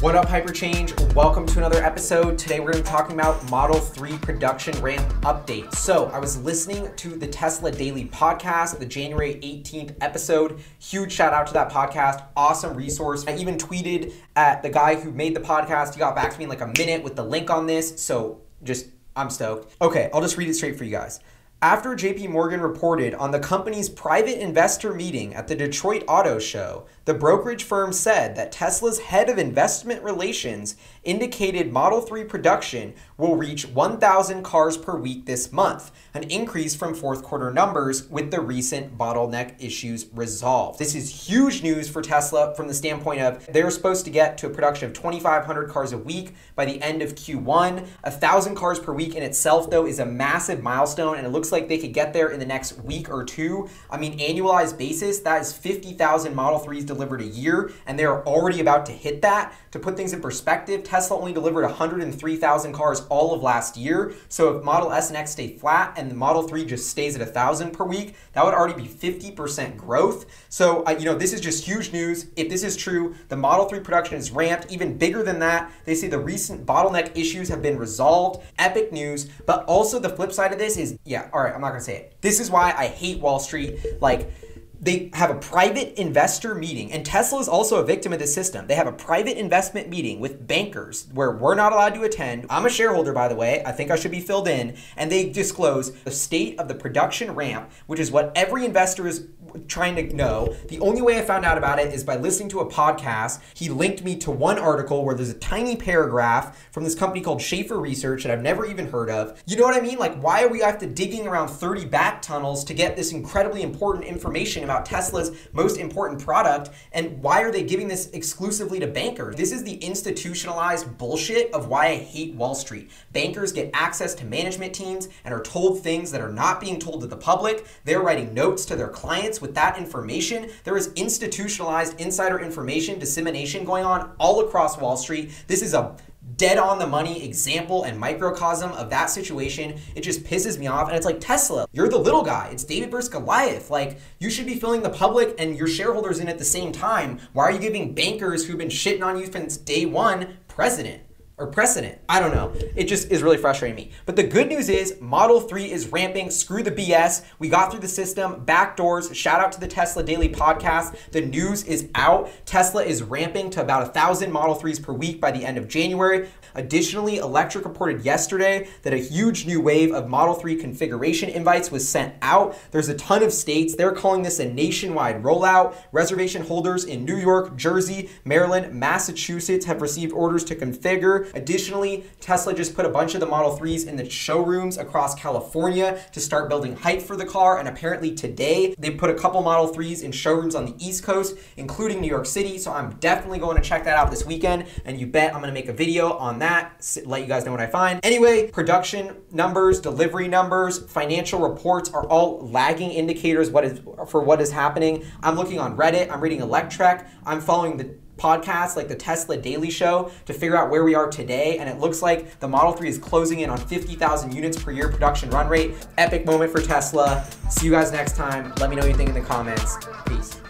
What up, Hyperchange? Welcome to another episode. Today we're going to be talking about Model 3 production ramp update. So I was listening to the Tesla Daily podcast, the January 18th episode. Huge shout out to that podcast. Awesome resource. I even tweeted at the guy who made the podcast. He got back to me in like a minute with the link on this. So I'm stoked. Okay, I'll just read it straight for you guys. After JP Morgan reported on the company's private investor meeting at the Detroit Auto Show, the brokerage firm said that Tesla's head of investment relations indicated Model 3 production will reach 1,000 cars per week this month, an increase from fourth quarter numbers with the recent bottleneck issues resolved. This is huge news for Tesla from the standpoint of they're supposed to get to a production of 2,500 cars a week by the end of Q1. 1,000 cars per week in itself, though, is a massive milestone, and it looks like they could get there in the next week or two. I mean, annualized basis, that is 50,000 Model 3s delivered a year, and they're already about to hit that. To put things in perspective, Tesla only delivered 103,000 cars all of last year. So if Model S and X stay flat and the Model 3 just stays at 1,000 per week, that would already be 50% growth. So, this is just huge news. If this is true, the Model 3 production is ramped. Even bigger than that, they say the recent bottleneck issues have been resolved. Epic news. But also the flip side of this is, all right, I'm not gonna say it. This is why I hate Wall Street. They have a private investor meeting, and Tesla is also a victim of this system. They have a private investment meeting with bankers where we're not allowed to attend. I'm a shareholder, by the way. I think I should be filled in. And they disclose the state of the production ramp, which is what every investor is trying to know. The only way I found out about it is by listening to a podcast. He linked me to one article where there's a tiny paragraph from this company called Schaefer Research that I've never even heard of. You know what I mean? Like, why are we have to digging around 30 back tunnels to get this incredibly important information about Tesla's most important product? And why are they giving this exclusively to bankers? This is the institutionalized bullshit of why I hate Wall Street. Bankers get access to management teams and are told things that are not being told to the public. They're writing notes to their clients with that information. There is institutionalized insider information dissemination going on all across Wall Street. This is a dead on the money example and microcosm of that situation. It just pisses me off. And it's like, Tesla, you're the little guy. It's David versus Goliath. Like, you should be filling the public and your shareholders in at the same time. Why are you giving bankers who've been shitting on you since day one precedent? I don't know. It just is really frustrating me. But the good news is Model 3 is ramping. Screw the BS. We got through the system. Backdoors. Shout out to the Tesla Daily podcast. The news is out. Tesla is ramping to about 1,000 Model 3s per week by the end of January. Additionally, Electric reported yesterday that a huge new wave of Model 3 configuration invites was sent out. There's a ton of states. They're calling this a nationwide rollout. Reservation holders in New York, Jersey, Maryland, Massachusetts have received orders to configure. Additionally, Tesla just put a bunch of the Model 3s in the showrooms across California to start building hype for the car. And apparently today, they put a couple Model 3s in showrooms on the East Coast, including New York City. So I'm definitely going to check that out this weekend. And you bet I'm going to make a video on that, let you guys know what I find. Anyway, production numbers, delivery numbers, financial reports are all lagging indicators for what is happening. I'm looking on Reddit. I'm reading Electrek. I'm following the podcasts like the Tesla Daily Show to figure out where we are today, and it looks like the Model 3 is closing in on 50,000 units per year production run rate. Epic moment for Tesla. See you guys next time. Let me know what you think in the comments. Peace.